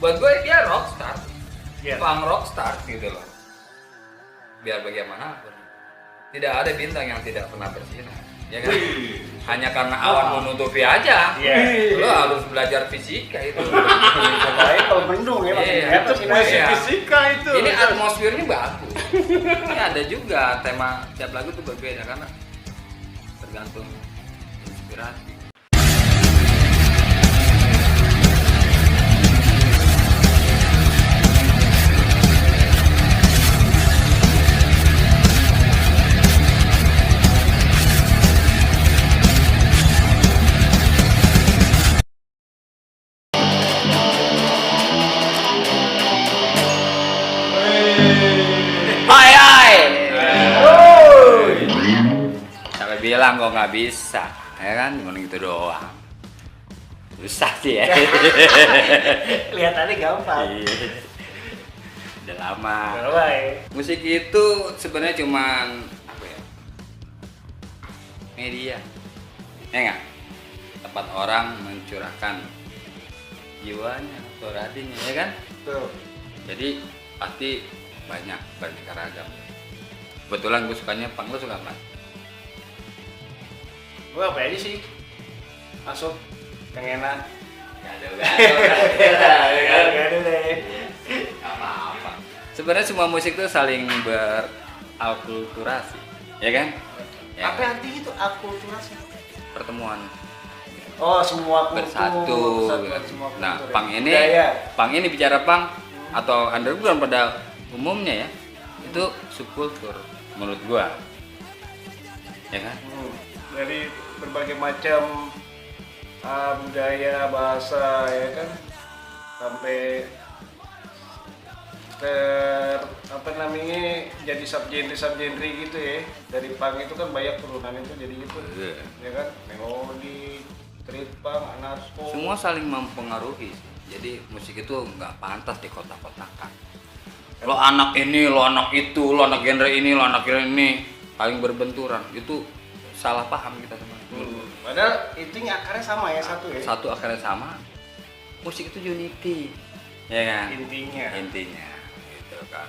Buat gue dia rockstar, Iya. punk rockstar gitu loh. Biar bagaimanapun, tidak ada bintang yang tidak pernah bersinar, ya kan? Hanya karena awan menutupi aja. Iya. Lo harus belajar fisika itu. Baik kalau mendung ya makin Iya. kelihatan sinarnya. Iya. Fisika itu. Ini atmosfernya bagus. Ini ada juga tema tiap lagu tuh berbeda karena tergantung inspirasi. Hai hai. Sampai bilang kok nggak bisa, ya kan? Cuma gitu doang. Susah sih ya. Kelihatannya gampang. Iya. Udah lama. Baik. Musik itu sebenarnya cuman apa ya? Media. Ya nggak? Tempat orang mencurahkan jiwanya atau radinya, ya kan? Tuh. Jadi pasti banyak beraneka ragam. Kebetulan gue sukanya punk, lo suka apa? Gua apa aja sih? Masuk yang enak. Gak Gak ada deh. apa-apa. Sebenarnya semua musik tuh saling berakulturasi, ya kan? Ya, Apa arti itu akulturasi? pertemuan Oh, semua kultur. bersatu. Persatuan semua kultur Nah, ya. punk ini, Budaya. punk ini bicara punk atau underground pada umumnya ya, itu subkultur menurut gua, ya kan? Dari berbagai macam budaya, bahasa, ya kan, sampai apa namanya, jadi subgenre gitu ya. Dari punk itu kan banyak turunan itu jadi gitu, Iya. ya kan, melodi, street punk, anarko. Semua saling mempengaruhi. Jadi musik itu nggak pantas di kotak-kotakan. Lo anak ini, lo anak itu, lo anak genre ini, lo anak genre ini, paling berbenturan. Itu salah paham kita teman. Padahal itu akarnya sama ya, satu ya. Satu akarnya sama. Musik itu unity, ya kan? Intinya. Intinya, gitu kan.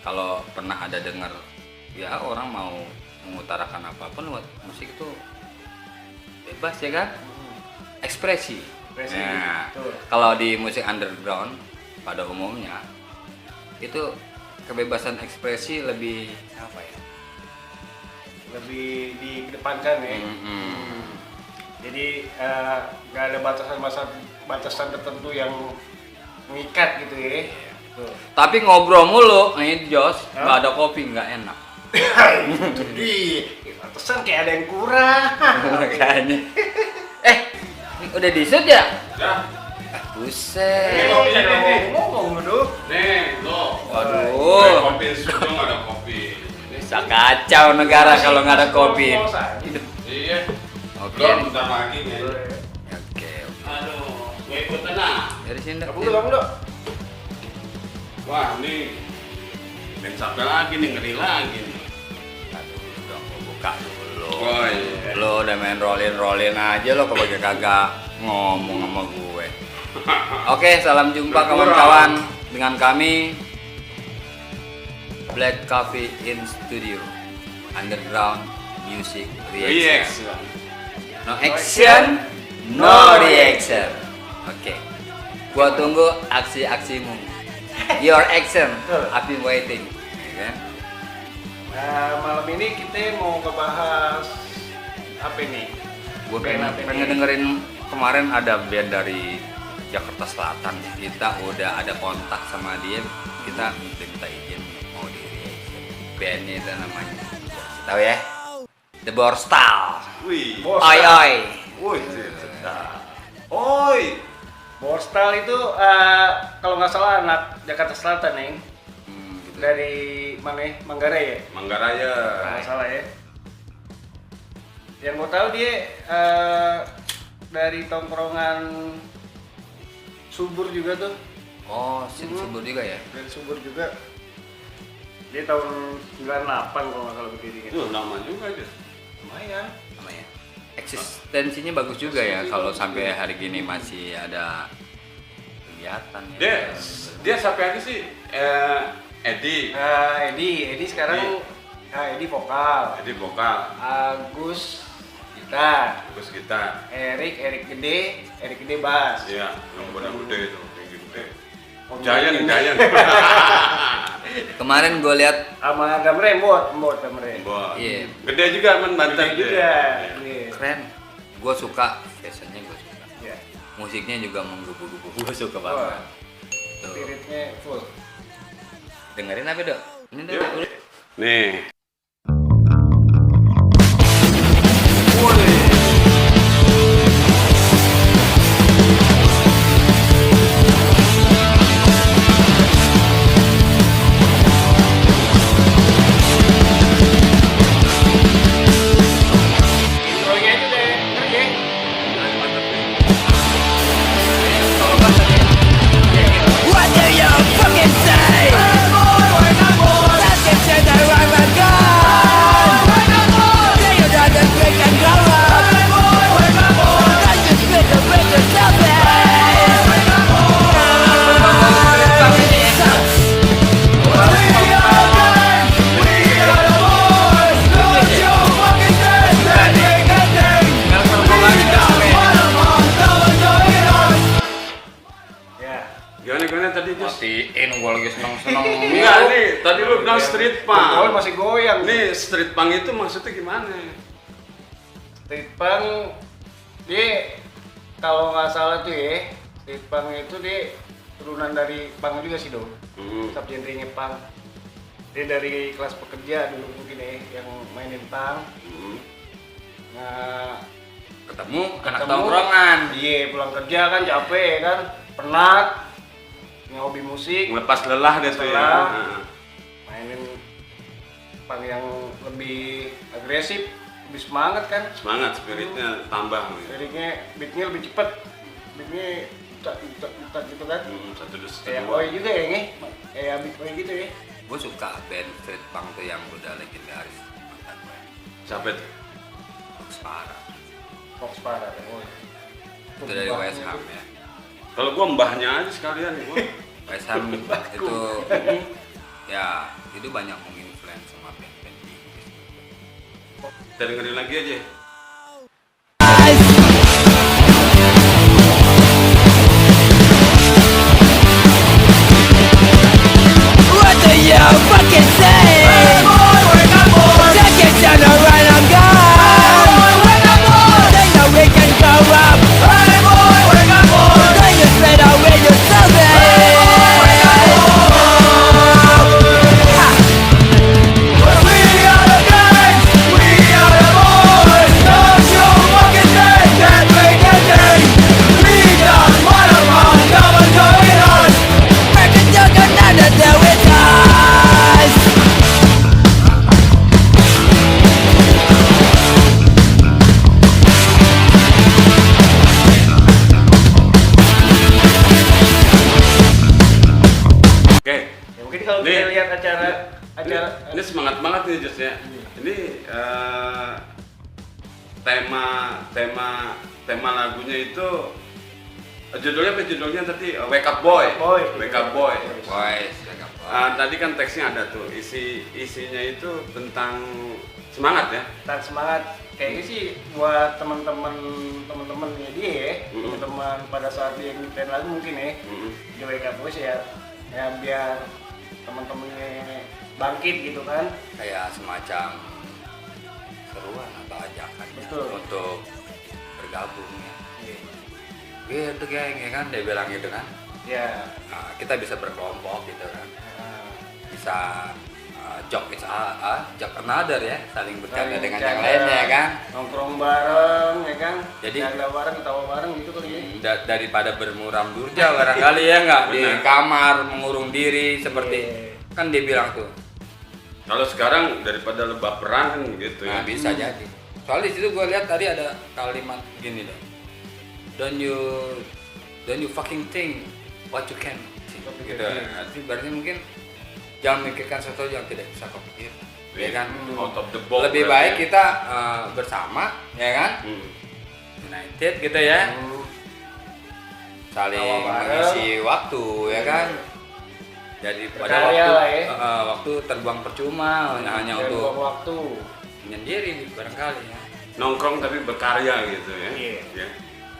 Kalau pernah ada dengar, ya orang mau mengutarakan apapun lewat musik itu bebas, ya kan? Ekspresi. Ekspresi, Nah, betul. kalau di musik underground pada umumnya itu kebebasan ekspresi lebih apa ya? Lebih dikedepankan ya. Jadi nggak ada batasan tertentu yang mengikat gitu ya. Tuh. Tapi ngobrol mulu, nih Jos, nggak ada kopi nggak enak. Itu batasan kayak ada yang kurang. Makanya. Ini udah di shoot ya? Ya. Buset. Ngomong dulu. Nih, lo. Waduh. Kopi studio nggak ada kopi. Bisa kacau negara kalau nggak ada kopi. Iya. Oke. Belum bentar lagi nih. Oke. Aduh, gue ikut tenang. Dari sini. Kamu dulu. Wah, nih. Ben sampai lagi nih, ngeri lagi nih. Aduh, dong, gua buka dulu. Oh iya. Lo udah main rollin aja lo kalau kagak ngomong sama gue. Oke, salam jumpa kawan-kawan dengan kami Black Coffee in Studio Underground Music Reaction. No action, no reaction. Oke. Gua tunggu aksi-aksimu. Your action, I've been waiting. Ya kan? Nah, malam ini kita mau ngebahas apa nih? Gue pengen dengerin kemarin ada band dari Jakarta Selatan. Kita udah ada kontak sama dia, kita minta izin mau di reaction. Bandnya itu namanya, tahu ya? The Borstal. Wih. Oi oi. Wih, sedap. Oi. Borstal itu kalau nggak salah anak Jakarta Selatan nih. Gitu. Dari mana ya? Manggarai ya? Manggaraya. Kalau nggak salah ya. Yang gue tahu dia dari tongkrongan Subur juga tuh. Oh, Subur juga ya? Dari Subur juga. Dia tahun 98 kalau nggak salah berdirinya. Itu lama juga aja. Lumayan. Namanya. Eksistensinya bagus juga ya kalau sampai hari gini masih ada kelihatan ya. Dia siapa lagi sih? Edi. Edi sekarang Edi vokal. Edi vokal. Agus gitar. Terus kita. Erik gede bass. Iya, yang gede itu, tinggi gede. Om Giant. Kemarin gue lihat Sama Damre, Mbot Damre. Iya. Gede juga men Banten Gede juga. Iya. Iya. keren. Gue suka fashionnya, gue suka. Iya. Musiknya juga menggebu-gebu. Gue suka Wah, banget. Tuh. spiritnya full. Dengerin apa dok? Ini dok. Yuk. Nih. Intronya aja deh, oke. What do you fucking say? Let's get to the rhyme and gun. Say you got the drink and go up. Let's just spit the bridge of something. Ya. Gimana tadi Jus? Matiin, gue lagi seneng-seneng. Enggak nih, tadi lu bilang street Oh, punk. masih goyang. Nih street punk itu maksudnya gimana? Street punk dia kalau nggak salah tuh ya, street punk itu dia turunan dari punk juga sih dong. Subgenre-nya punk. Dia dari kelas pekerja dulu mungkin ya yang mainin punk. Nah, Ketemu anak ketemu, tongkrongan. Iya, pulang kerja kan capek ya kan, penat. Yang hobi musik, Ngelepas lelah deh tuh ya. Lelah. Heeh. mainin punk yang lebih agresif, lebih semangat kan. Semangat spiritnya tambah. Beatnya lebih cepet, beatnya tak gitu kan. Satu dus Kayak dua. Oi juga ya nih, kayak beat Oi gitu ya. Gue suka band street punk tuh yang udah legendaris. Mantan gue. Siapa itu? Parah. Fox Parah ya. Oi. Itu dari West Ham ya. Kalau gua mbahnya aja sekalian gua. West Ham itu ya itu banyak menginfluence sama band-band di Inggris. Kita dengerin lagi aja. What do you fucking say? Take it down the right and gun. They know we can go up. They just spit away your Reckon you're gonna do it us. Oke. Ya, mungkin kalau Nih. kita lihat acara Ini semangat banget nih Jus ya. Ini tema lagunya itu judulnya apa judulnya tadi? Wake Up Boy. Wake Up Boy. Boys, Tadi kan teksnya ada tuh isinya itu tentang semangat ya. tentang semangat kayaknya sih buat teman-temannya dia ya, teman pada saat dia nyetel lagu mungkin ya di Wake Up Boys ya biar teman-temannya bangkit gitu kan. kayak semacam seruan atau ajakan ya, Betul. untuk bergabung ya. Gitu geng ya kan dia bilang gitu kan. Ya, Nah, kita bisa berkelompok gitu kan. Bisa joke another ya, saling bercanda saling dengan bercanda, yang lainnya kan. nongkrong bareng ya kan, Jadi- bercanda bareng, ketawa bareng gitu kali ya. Daripada bermuram durja barangkali ya nggak di Benar. kamar mengurung diri seperti Iya. kan dia bilang tuh. Kalau sekarang daripada lebah perang kan gitu Nah, ya. bisa jadi. Soalnya di situ gue lihat tadi ada kalimat gini deh. Don't you fucking think what you can think. Gitu. Artinya berarti mungkin jangan memikirkan sesuatu yang tidak bisa kau pikir. Ya kan? Out of the box. Lebih berarti baik ya. kita bersama, ya kan? Hmm. United gitu ya. saling Tawa bareng. mengisi waktu ya kan. Jadi pada Berkarya waktu lah ya. waktu terbuang percuma hanya Dan untuk buang waktu. menyendiri barangkali ya. Nongkrong tapi berkarya gitu ya. Iya. Ya.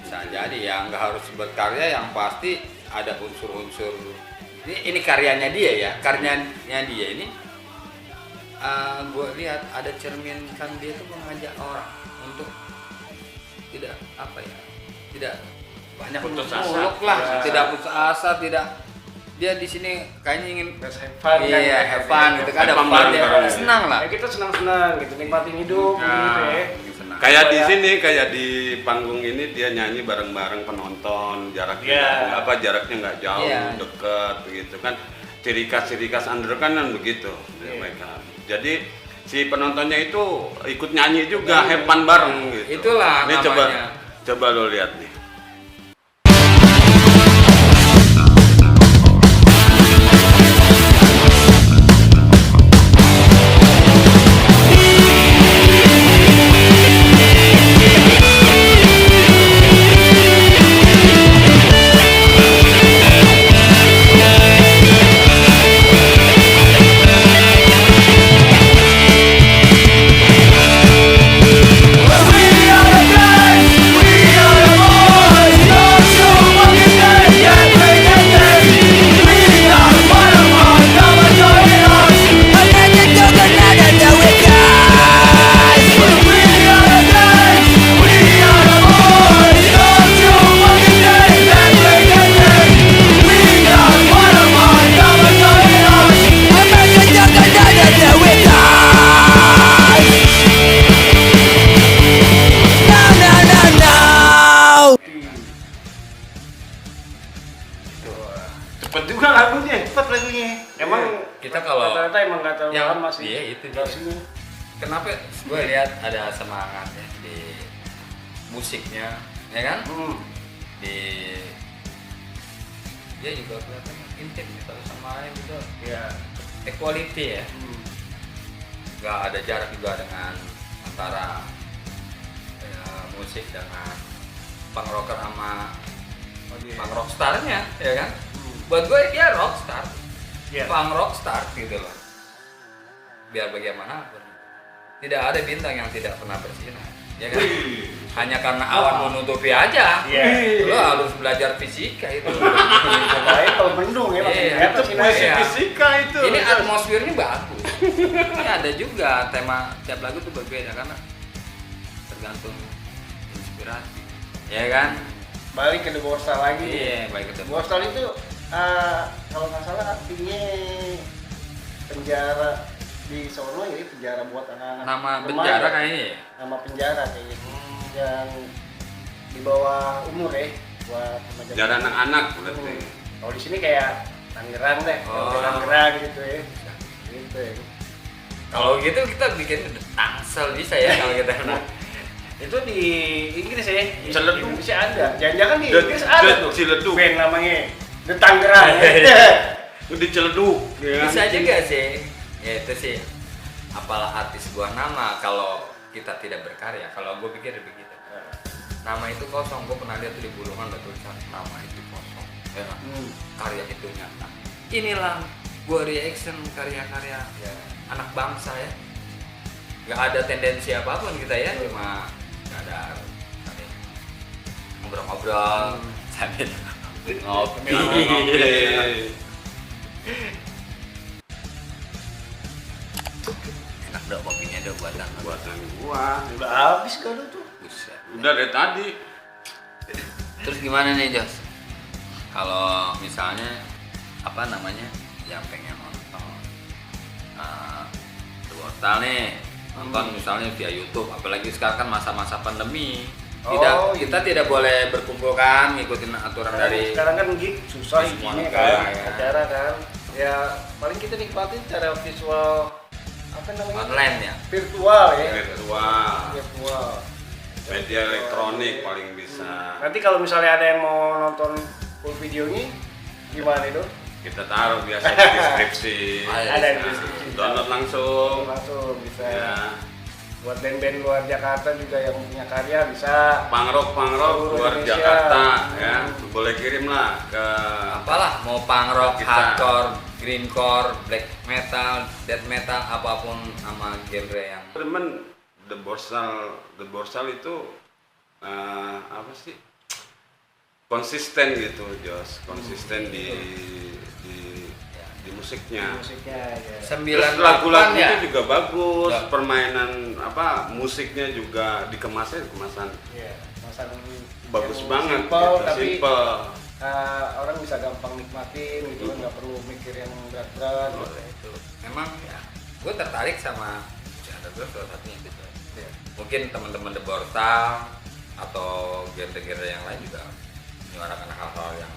Bisa jadi ya nggak harus berkarya, yang pasti ada unsur-unsur ini karyanya dia ya, karyanya dia ini gue lihat ada cerminkan dia tuh mengajak orang untuk tidak apa ya, tidak banyak Putus muluk asa. lah, Ya. tidak putus asa, tidak dia di sini kayaknya ingin Let's have fun kan. iya have fun gitu kan, ada Have fun fun ya, bareng-bareng. senang lah. Ya kita senang-senang gitu, nikmatin hidup gitu ya. Senang. Kayak di Supaya- sini, kayak di panggung ini dia nyanyi bareng-bareng penonton, jaraknya Iya. jaraknya nggak jauh, Iya. deket begitu kan. Ciri khas under kan begitu Iya. mereka. Jadi si penontonnya itu ikut nyanyi juga, have fun bareng gitu. Itulah Ini namanya. coba lo lihat nih. Cepet juga lagunya, cepet lagunya. Emang Kita kalau rata-rata emang nggak terlalu yang lama sih. iya itu dia. durasinya. Kenapa gue lihat ada semangatnya di musiknya, ya kan? Di dia juga kelihatan intim gitu sama lain gitu, Ya. equality ya. Nggak ada jarak juga dengan antara musik dengan punk rocker sama punk rockstarnya, ya kan? Buat gue dia rockstar, Iya. punk rockstar gitu loh. Biar bagaimanapun, tidak ada bintang yang tidak pernah bersinar, ya kan? Hanya karena awan menutupi aja. Iya. Lo harus belajar fisika itu. Baik kalau mendung ya, makin Iya. kelihatan Itu sinarnya. puisi Iya. fisika itu. Ini atmosfernya bagus. Ini ada juga tema tiap lagu tuh berbeda karena tergantung inspirasi, ya kan? Balik ke The Borstal lagi. Iya, baik The ketemu. Borstal itu kalau nggak salah artinya penjara di sono ya, penjara buat anak-anak. Nama remaja. penjara kayaknya ya. Nama penjara kayak gitu. Yang di bawah umur ya, buat remaja. Jadi anak-anak berarti. Kalau di sini kayak Tangerang deh, Oh. Tangerang gitu ya. Gitu ya. Kalau gitu kita bikin Tangsel bisa ya kalau kita. Itu di Inggris ya, di Ciledug. Indonesia ada. Jangan-jangan di The- Inggris ada The tuh. Ciledug. Band namanya The Tangerang. Di Ciledug, ya kan? Bisa juga sih. Ya itu sih. Apalah artis sebuah nama kalau kita tidak berkarya. Kalau gue pikir begitu. Nama itu kosong. Gue pernah lihat di Bulungan ada tulisan nama itu kosong. Ya, kan? Karya itu nyata. Inilah gue reaction karya-karya ya, anak bangsa ya. Gak ada tendensi apapun kita ya, cuma ada ngobrol-ngobrol sambil ngopi. Enak dong kopinya dong buatan. Buatan gua. Udah habis kado tuh. Buset. Udah dari tadi. Terus gimana nih Jos? Kalau misalnya apa namanya yang pengen nonton The Borstal nih, nonton misalnya via YouTube, apalagi sekarang kan masa-masa pandemi. Oh, Kita tidak boleh berkumpul kan, ngikutin aturan dari Sekarang kan gig susah Semua gini negara, kan, ya. acara kan. Ya paling kita nikmatin secara visual apa namanya? online ya. Virtual ya. Virtual. Virtual. Media elektronik paling bisa. Nanti kalau misalnya ada yang mau nonton full videonya gimana itu? Kita taruh biasa di deskripsi. Ada Ada di Nah, deskripsi. download langsung. Langsung bisa. Ya. buat band-band luar Jakarta juga yang punya karya bisa. Punk rock Seluruh luar Indonesia. Jakarta ya, boleh kirim lah ke Apalah, mau punk rock, Kita. hardcore, greencore, black metal, death metal, apapun sama genre yang temen The Borsal itu apa sih, konsisten gitu Jos, konsisten di musiknya. Musiknya ya. 98 Terus lagu-lagu ya. itu juga bagus, Ya. permainan apa musiknya juga kemasan Iya, kemasan bagus yang banget simple, gitu, tapi simple. orang bisa gampang nikmatin gitu kan, nggak perlu mikir yang berat-berat. Boleh, itu memang ya gue tertarik sama ada salah satunya gitu. Iya. Mungkin teman-teman The Borsal atau genre-genre yang lain juga menyuarakan hal-hal yang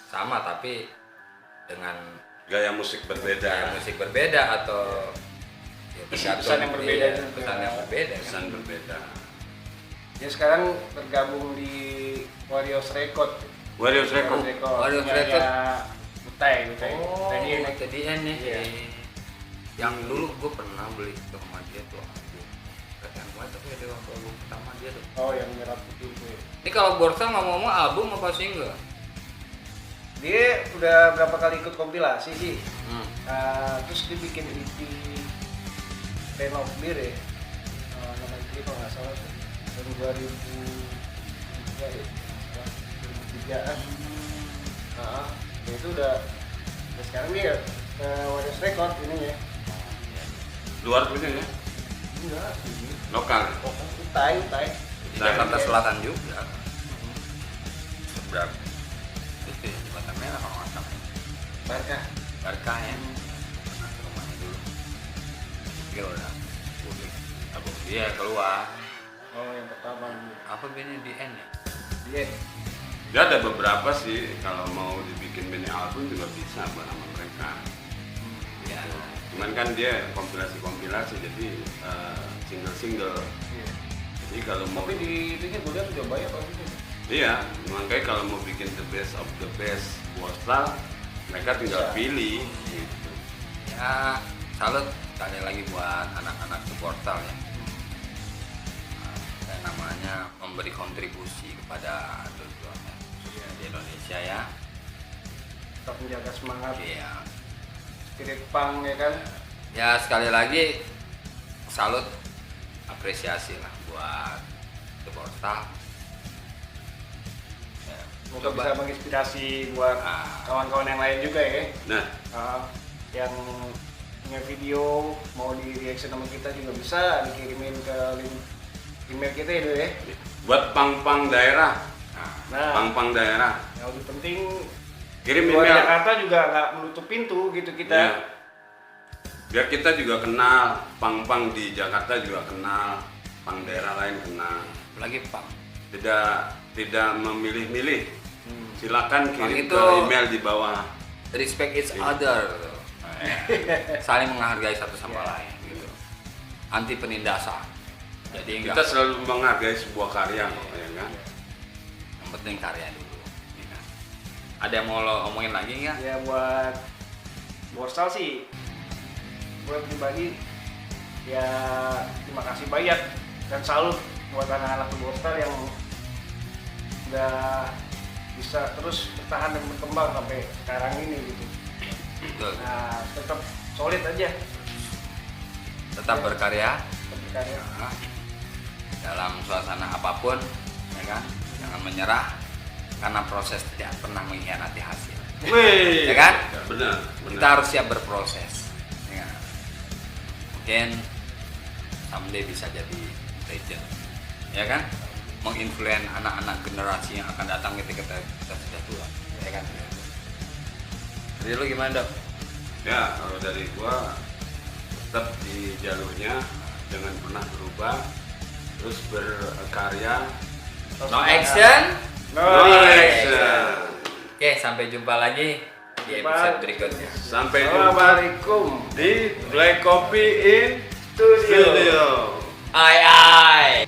sama tapi dengan Gaya musik berbeda. gaya musik berbeda atau ya, Pesan yang berbeda iya, juga. pesan yang berbeda kan. Pesan berbeda. Ya sekarang tergabung di Warriors Record. Warriors Record. Warriors Punya Record. Utai. Oh, Tadi ini kejadian nih. Iya. Yang dulu gue pernah beli ke rumah dia tuh. Kasihan banget tapi ada album pertama dia tuh. oh yang merah putih itu. Ya. Ini kalau Borsal ngomong-ngomong album apa single? Dia udah berapa kali ikut kompilasi sih. Hmm. Terus dia bikin EP Pain of Beer ya. Nama EP kalau nggak salah tuh. Tahun 2003 ya. 2003-an. Ya itu udah sekarang dia Warriors Record ini ya. Luar punya ya? Enggak, Lokal. Utai. Di Jakarta Selatan juga. Seberapa? Itu ya, Jembatan Merah kalau nggak salah. Barca ya. Pernah ke rumahnya dulu. Dia udah publik. Album dia keluar. Oh yang pertama Apa bandnya di N ya? dia. Dia ada beberapa sih, kalau mau dibikin mini album juga bisa buat sama mereka. Ya. Cuman kan dia kompilasi jadi single. Iya. Jadi kalau mau Tapi di itunya gue lihat udah banyak pasti. iya, makanya kalau mau bikin the best of the best Borsal, mereka tinggal Bisa. pilih gitu. Ya, salut sekali lagi buat anak-anak The Borsal ya. Dan namanya memberi kontribusi kepada dunia di Indonesia ya. Tetap menjaga semangat Iya. spirit punk ya kan. Ya sekali lagi salut, apresiasi lah buat The Borsal. Ya, Semoga coba. bisa menginspirasi buat kawan-kawan yang lain juga ya. Nah, Yang punya video mau di reaction sama kita juga bisa dikirimin ke link email kita ya dulu ya. buat pang-pang daerah, Nah, pang-pang daerah, yang lebih penting kirim luar email. Jakarta juga nggak menutup pintu gitu kita. Iya. Biar kita juga kenal, pang-pang di Jakarta juga kenal, pang daerah lain kenal. Lagi Pak. Tidak memilih-milih. Silakan Pang kirim itu- ke email di bawah. Respect each other gitu. Saling menghargai satu sama lain gitu. Anti penindasan. Jadi Kita enggak, selalu menghargai sebuah karya, ya kan? yang penting karya dulu. Ya kan? Ada yang mau lo omongin lagi nggak? Ya buat Borsal sih, buat pribadi ya terima kasih banyak dan salut buat anak-anak Borsal yang udah bisa terus bertahan dan berkembang sampai sekarang ini gitu. Betul. Nah tetap solid aja, Tetap berkarya. tetap berkarya. Nah, dalam suasana apapun, ya kan? Jangan menyerah karena proses tidak pernah mengkhianati hasil. Wih, Ya kan? Benar. Kita harus siap berproses. Ya. Mungkin someday bisa jadi legend, ya kan? Menginfluen anak-anak generasi yang akan datang ketika kita sudah tua, ya kan? Jadi lu gimana Dok? Ya, kalau dari gua tetap di jalurnya, jangan pernah berubah, terus berkarya. Terus No semangat. action, No action. Oke, sampai jumpa lagi di episode berikutnya. Sampai jumpa Assalamualaikum. di Black Coffee in Studio. Studio. Ai ai.